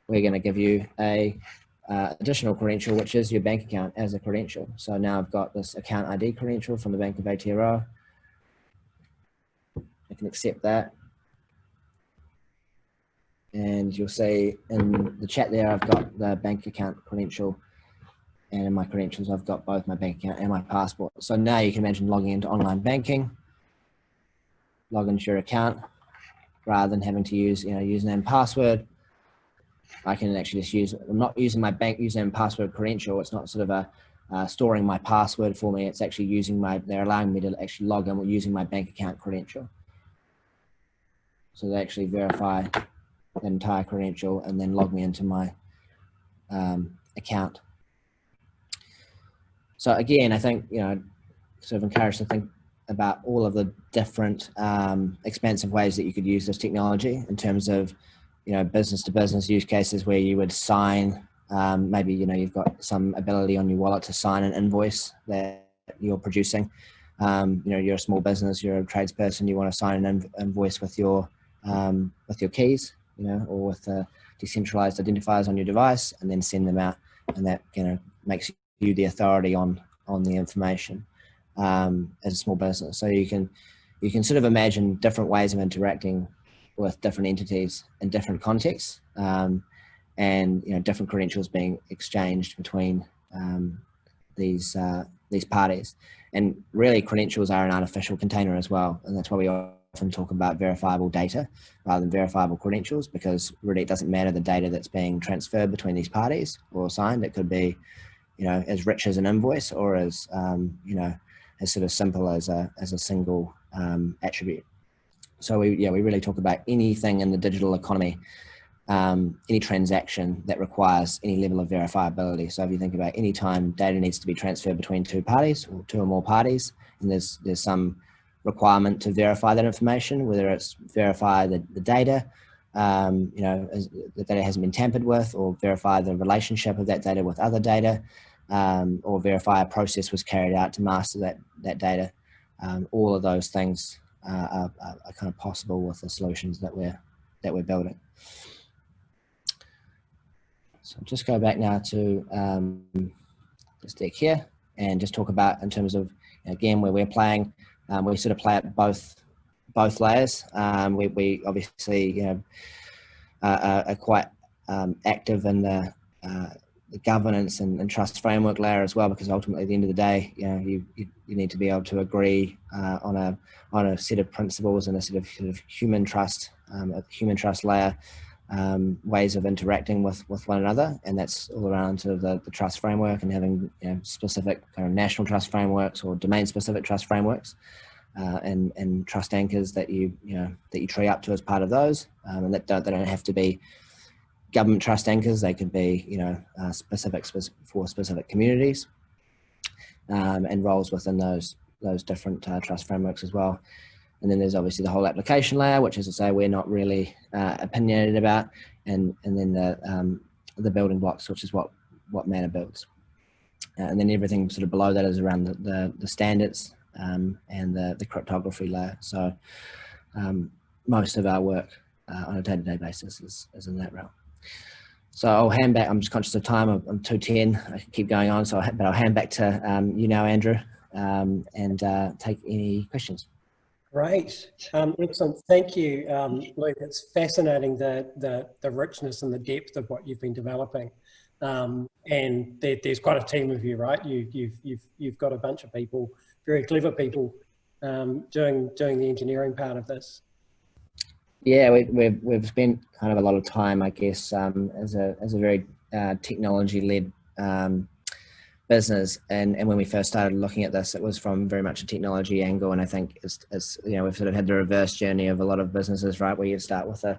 we're going to give you a additional credential, which is your bank account as a credential. So now I've got this account ID credential from the Bank of Aotearoa. I can accept that. And you'll see in the chat there, I've got the bank account credential, and in my credentials, I've got both my bank account and my passport. So now you can imagine logging into online banking, log into your account, rather than having to use, you know, username and password. I can actually just use, I'm not using my bank username and password credential. It's not sort of storing my password for me. It's actually using they're allowing me to actually log in using my bank account credential. So they actually verify the entire credential and then log me into my account. So again, I think, you know, sort of encouraged to think about all of the different expansive ways that you could use this technology in terms of, you know, business to business use cases where you would sign, maybe, you know, you've got some ability on your wallet to sign an invoice that you're producing. You know, you're a small business, you're a tradesperson, you want to sign an invoice with your keys, you know, or with decentralized identifiers on your device, and then send them out, and that, you know, makes you the authority on the information as a small business. So you can sort of imagine different ways of interacting with different entities in different contexts, and you know, different credentials being exchanged between these parties. And really, credentials are an artificial container as well, and that's why we often talk about verifiable data rather than verifiable credentials, because really it doesn't matter the data that's being transferred between these parties or signed. It could be, you know, as rich as an invoice, or as you know, as sort of simple as a single attribute. So we really talk about anything in the digital economy, any transaction that requires any level of verifiability. So if you think about any time data needs to be transferred between two parties or two or more parties, and there's some requirement to verify that information, whether it's verify the data, you know, the data hasn't been tampered with, or verify the relationship of that data with other data, or verify a process was carried out to master that data. All of those things are kind of possible with the solutions that we're building. So I'll just go back now to this deck here and just talk about, in terms of, again, where we're playing, we sort of play at both layers. We obviously, you know, are quite active in the governance and trust framework layer as well, because ultimately at the end of the day, you know, you need to be able to agree on a set of principles and a set of human trust layer, ways of interacting with one another, and that's all around sort of the trust framework, and having, you know, specific kind of national trust frameworks or domain specific trust frameworks, and trust anchors that you tree up to as part of those, and that they don't have to be government trust anchors. They could be, you know, specific for specific communities, and roles within those different trust frameworks as well. And then there's obviously the whole application layer, which, as I say, we're not really opinionated about, and then the building blocks, which is what Mattr builds. And then everything sort of below that is around the standards and the cryptography layer. So most of our work on a day-to-day basis is in that realm. So I'll hand back. I'm just conscious of time. I'm 2:10. I can keep going on. But I'll hand back to you now, Andrew, and take any questions. Great, excellent. Thank you, Luke. It's fascinating the richness and the depth of what you've been developing, and there's quite a team of you, right? You've got a bunch of people, very clever people, doing the engineering part of this. Yeah, we've spent kind of a lot of time, I guess, as a very technology-led business, and when we first started looking at this, it was from very much a technology angle, and I think it's you know, we've sort of had the reverse journey of a lot of businesses, right, where you start with a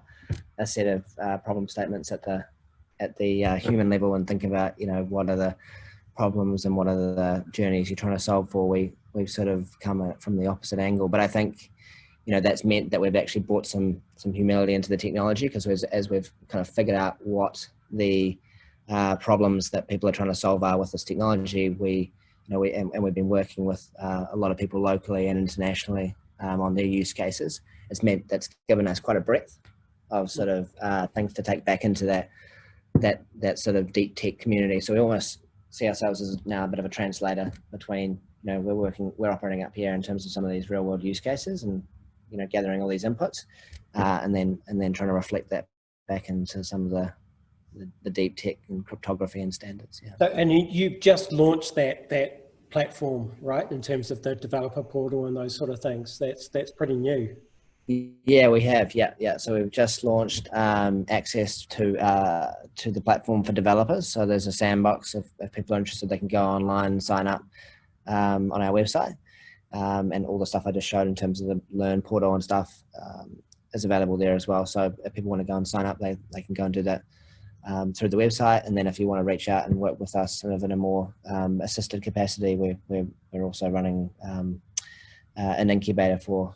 set of problem statements at the human level and think about, you know, what are the problems and what are the journeys you're trying to solve for. We've sort of come from the opposite angle, but I think, you know, that's meant that we've actually brought some humility into the technology, because as we've kind of figured out what the problems that people are trying to solve are with this technology, we've been working with a lot of people locally and internationally on their use cases. It's meant that's given us quite a breadth of sort of things to take back into that sort of deep tech community. So we almost see ourselves as now a bit of a translator between, you know, we're operating up here in terms of some of these real world use cases, and, you know, gathering all these inputs, and then trying to reflect that back into some of the deep tech and cryptography and standards. Yeah. So, and you've just launched that platform, right? In terms of the developer portal and those sort of things. That's pretty new. Yeah, we have. Yeah. So we've just launched access to the platform for developers. So there's a sandbox. If people are interested, they can go online and sign up on our website. And all the stuff I just showed in terms of the Learn portal and stuff is available there as well. So if people want to go and sign up, they can go and do that through the website. And then if you want to reach out and work with us sort of in a more assisted capacity, we're also running an incubator for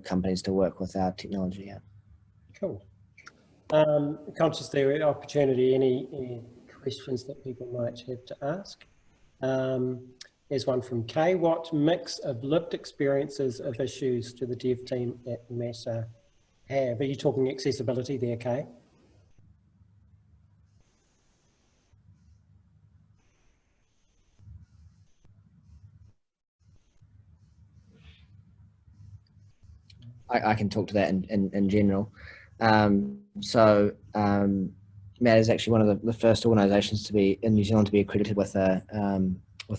companies to work with our technology. Yeah. Cool. Conscious there opportunity, any questions that people might have to ask? There's one from Kay. What mix of lived experiences of issues do the dev team at Mattr have? Are you talking accessibility there, Kay? I can talk to that in general. Mattr is actually one of the first organisations to be in New Zealand to be accredited with the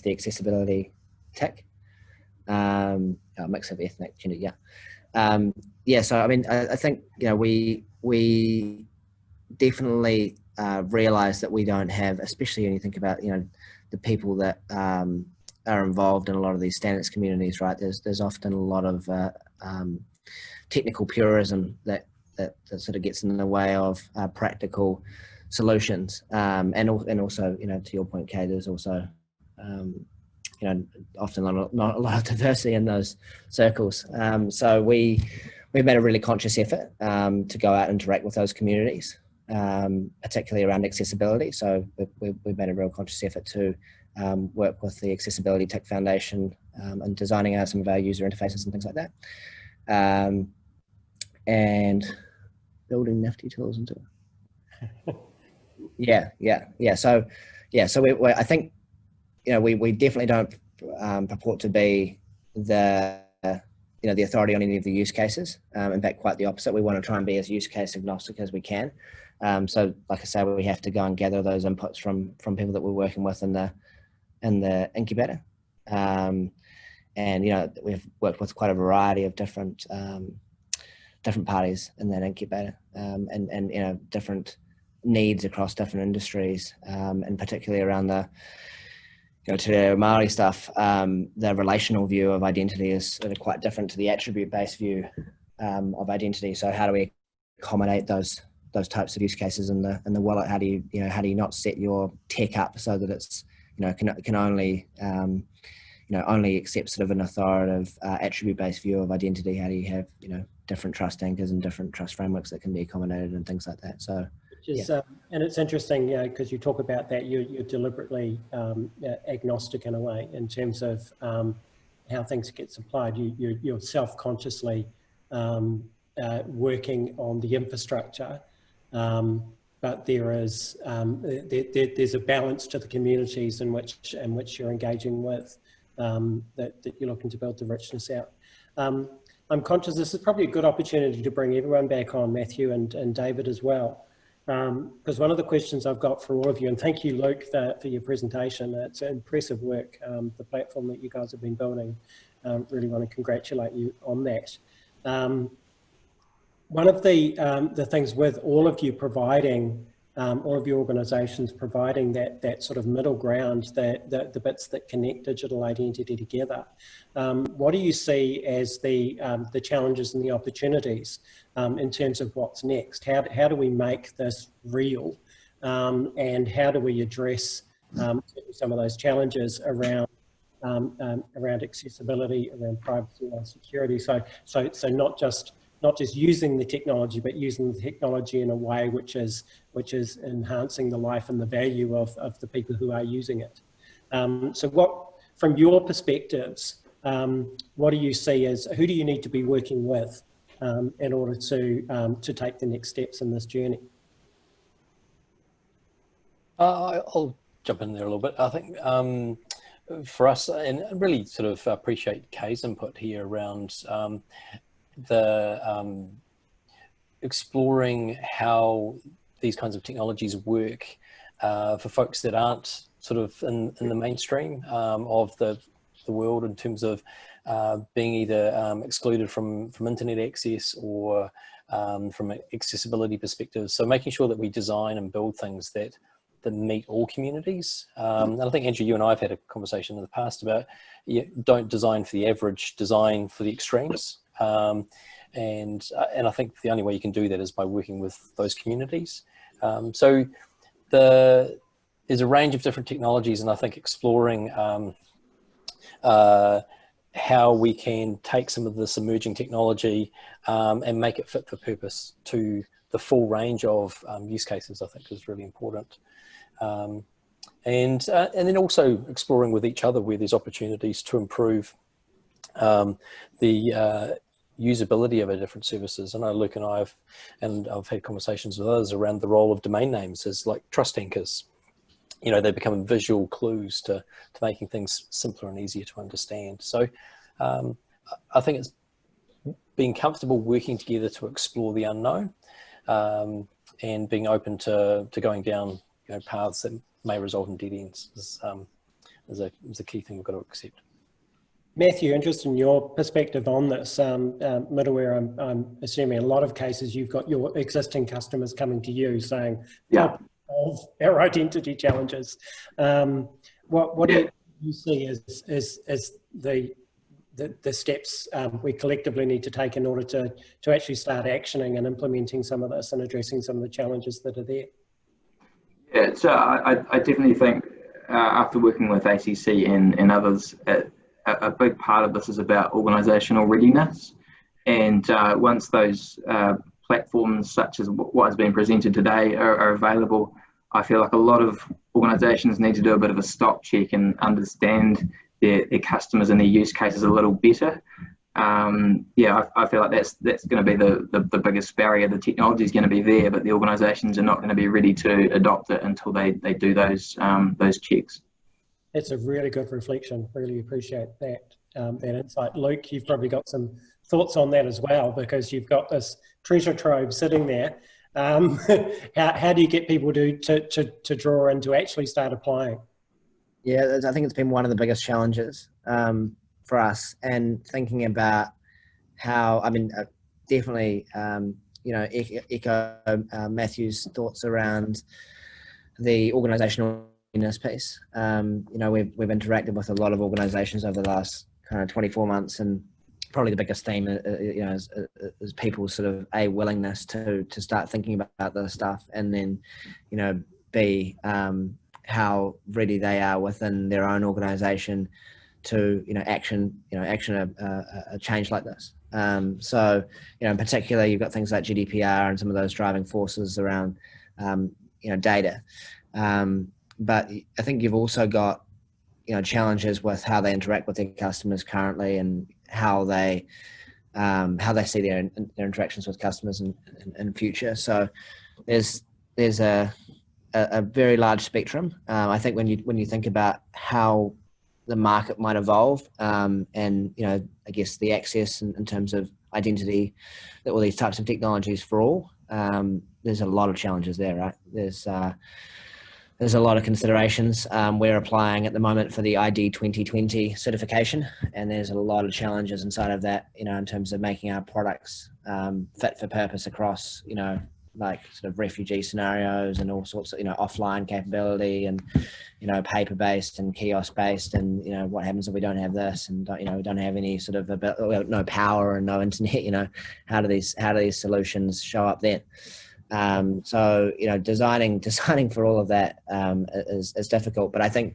accessibility tick. A mix of ethnic, gender, yeah. So I mean, I think, you know, we definitely realise that we don't have, especially when you think about, you know, the people that are involved in a lot of these standards communities, right? There's often a lot of technical purism that sort of gets in the way of practical solutions, and also, you know, to your point, Kay, there's also you know, often not a lot of diversity in those circles. So we've made a really conscious effort to go out and interact with those communities, particularly around accessibility. So we've made a real conscious effort to work with the Accessibility Tech Foundation and designing out some of our user interfaces and things like that. And building nifty tools into it. Yeah. So I think, you know, we definitely don't purport to be the authority on any of the use cases. In fact, quite the opposite. We want to try and be as use case agnostic as we can. So, like I say, we have to go and gather those inputs from people that we're working with in the incubator. And, you know, we've worked with quite a variety of different parties in that incubator, and you know, different needs across different industries, and particularly around the, you know, to the Māori stuff, the relational view of identity is sort of quite different to the attribute-based view of identity. So how do we accommodate those types of use cases in the wallet? How do you not set your tech up so that it's, you know, can only only accept sort of an authoritative attribute-based view of identity? How do you have, you know, different trust anchors and different trust frameworks that can be accommodated and things like that? So, and it's interesting, because you talk about that you're deliberately agnostic in a way in terms of how things get supplied. You're self-consciously working on the infrastructure there is there's a balance to the communities in which you're engaging with, that you're looking to build the richness out. I'm conscious this is probably a good opportunity to bring everyone back on, Matthew and David as well, because one of the questions I've got for all of you, and thank you, Luke, for your presentation. It's impressive work, the platform that you guys have been building. Really want to congratulate you on that. One of the things with all of you providing, all of your organisations providing that sort of middle ground, the bits that connect digital identity together, what do you see as the challenges and the opportunities in terms of what's next? How do we make this real, and how do we address some of those challenges around accessibility, around privacy and security? So not just using the technology, but using the technology in a way which is enhancing the life and the value of the people who are using it. So what, from your perspectives, what do you see as, who do you need to be working with in order to take the next steps in this journey? I'll jump in there a little bit. I think for us, and I really sort of appreciate Kay's input here around the exploring how these kinds of technologies work for folks that aren't sort of in the mainstream of the world, in terms of being either excluded from internet access or from an accessibility perspective. So making sure that we design and build things that meet all communities. And I think, Andrew, you and I have had a conversation in the past about, don't design for the average, design for the extremes. And I think the only way you can do that is by working with those communities. So there's a range of different technologies, and I think exploring how we can take some of this emerging technology and make it fit for purpose to the full range of use cases, I think is really important. And then also exploring with each other where there's opportunities to improve the usability of our different services. I know Luke and I've had conversations with others around the role of domain names as like trust anchors. You know, they become visual clues to making things simpler and easier to understand. So I think it's being comfortable working together to explore the unknown, and being open to going down, you know, paths that may result in dead ends is a key thing we've got to accept. Matthew, interested in your perspective on this. Middleware, I'm assuming in a lot of cases you've got your existing customers coming to you saying, help solve our identity challenges. What do you see as the steps we collectively need to take in order to actually start actioning and implementing some of this and addressing some of the challenges that are there? Yeah, so I definitely think after working with ACC and others, a big part of this is about organisational readiness. And once those platforms such as what has been presented today are available, I feel like a lot of organisations need to do a bit of a stock check and understand their customers and their use cases a little better. Yeah, I feel like that's going to be the biggest barrier. The technology is going to be there, but the organisations are not going to be ready to adopt it until they do those checks. That's a really good reflection. Really appreciate that insight. Luke, you've probably got some thoughts on that as well, because you've got this treasure trove sitting there. How do you get people to draw in to actually start applying? Yeah, I think it's been one of the biggest challenges for us, and thinking about how, I mean, definitely, you know, echo Matthew's thoughts around the organisational piece. You know, we've interacted with a lot of organisations over the last kind of 24 months, and probably the biggest theme, you know, is people's sort of willingness to start thinking about this stuff, and then, you know, how ready they are within their own organisation to, you know, action a change like this. So, you know, in particular, you've got things like GDPR and some of those driving forces around, you know, data. But I think you've also got, you know, challenges with how they interact with their customers currently, and how they see their interactions with customers in future. So there's there's a very large spectrum. I think when you think about how the market might evolve, and I guess the access in terms of identity, that all these types of technologies for all, there's a lot of challenges there, right? There's a lot of considerations. We're applying at the moment for the ID 2020 certification, and there's a lot of challenges inside of that, in terms of making our products fit for purpose across, like sort of refugee scenarios and all sorts of, offline capability and, paper-based and kiosk-based, and, what happens if we don't have this and, we don't have any sort of, no power and no internet, how do these solutions show up then? So, designing for all of that is difficult, but I think,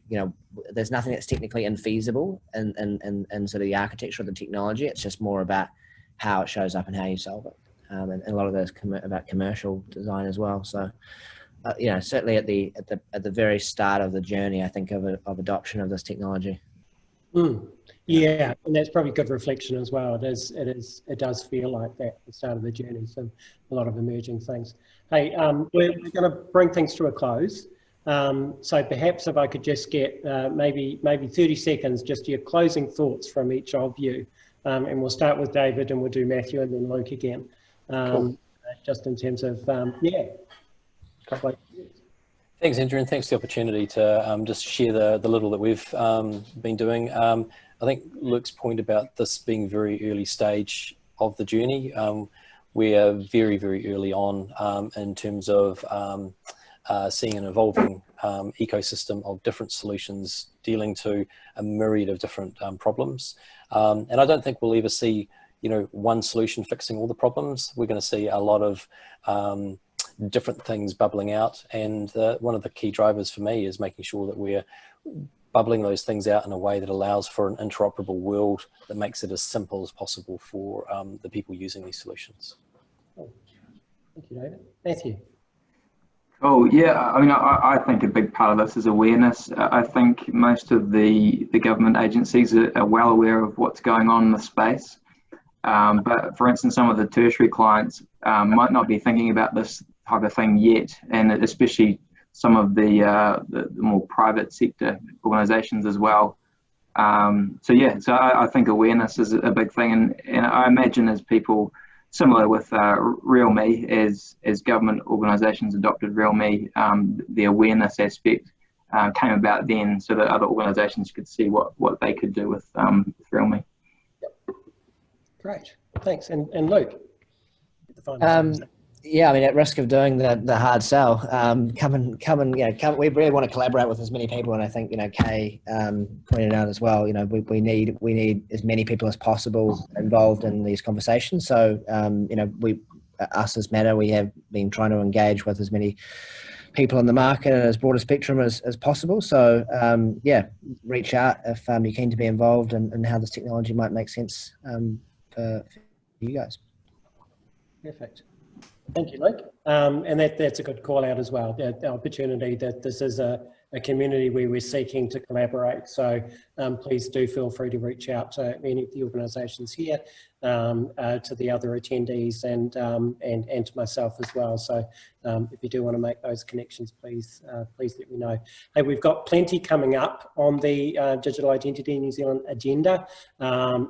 there's nothing that's technically infeasible in sort of the architecture of the technology. It's just more about how it shows up and how you solve it. And a lot of those about commercial design as well. So, certainly at the very start of the journey, I think of adoption of this technology. Yeah, and that's probably good reflection as well. It does feel like that at the start of the journey. So a lot of emerging things. Hey, we're going to bring things to a close. So perhaps if I could just get maybe 30 seconds, just your closing thoughts from each of you, and we'll start with David, and we'll do Matthew, and then Luke again. Cool. Just in terms of Cool. Thanks, Andrew, and thanks for the opportunity to just share the little that we've been doing. I think Luke's point about this being very early stage of the journey, we are very, very early on in terms of seeing an evolving ecosystem of different solutions dealing to a myriad of different problems. And I don't think we'll ever see one solution fixing all the problems. We're going to see a lot of different things bubbling out, and one of the key drivers for me is making sure that we're bubbling those things out in a way that allows for an interoperable world that makes it as simple as possible for the people using these solutions. Cool. Thank you, David. Matthew. Oh yeah, I mean, I think a big part of this is awareness. I think most of the government agencies are well aware of what's going on in the space. But for instance, some of the tertiary clients might not be thinking about this type of thing yet, and especially some of the more private sector organisations as well. So I think awareness is a big thing, and I imagine as people, similar with RealMe, as government organisations adopted RealMe, the awareness aspect came about then, so that other organisations could see what they could do with RealMe. Great, thanks. And Luke? Yeah, I mean, at risk of doing the hard sell, we really want to collaborate with as many people, and I think Kay pointed out as well. We need as many people as possible involved in these conversations. So us as Mattr, we have been trying to engage with as many people in the market and as broad a spectrum as possible. So reach out if you're keen to be involved and how this technology might make sense for you guys. Perfect. Thank you, Luke. And that's a good call out as well, the opportunity that this is a community where we're seeking to collaborate. So please do feel free to reach out to any of the organisations here, to the other attendees, and to myself as well. So if you do want to make those connections, please let me know. Hey, we've got plenty coming up on the Digital Identity New Zealand agenda.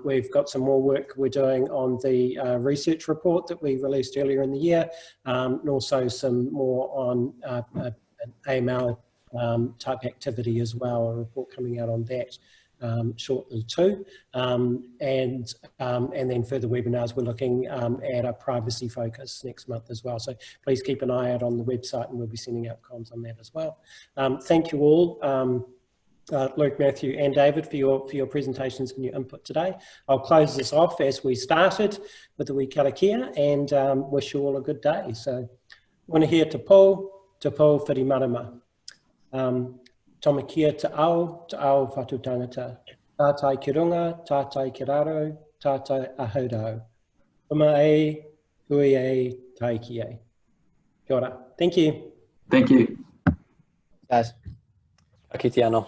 We've got some more work we're doing on the research report that we released earlier in the year, and also some more on an AML type activity as well, a report coming out on that shortly too. And then further webinars, we're looking at a privacy focus next month as well. So please keep an eye out on the website, and we'll be sending out comms on that as well. Thank you all, Luke, Matthew and David, for your presentations and your input today. I'll close this off as we started with the wee karakia, and wish you all a good day. So want to hear te pou whiri marama. Tomakia te ao whatu tangata. Tātai ki runga, tātai ki raro, tātai ahurau. Uma e, hui e, taiki e. Kia ora. Thank you. Thank you. Guys. Ka kite anō.